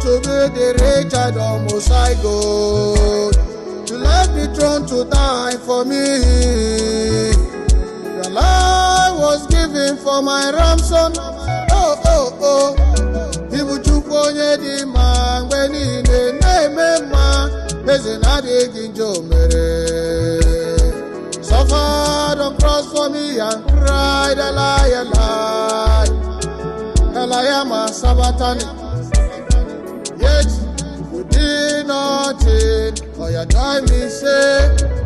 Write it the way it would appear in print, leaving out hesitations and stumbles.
To be the rich and almost I go. You left the throne to die for me. Your life was given for my ransom. Oh, oh, oh. People took on the man when he name man. There's another ginjo mere. Suffered on cross for me and cried, Eli, Eli. Eli, am a Sabbatani. Yet you did nothing, for your time is say.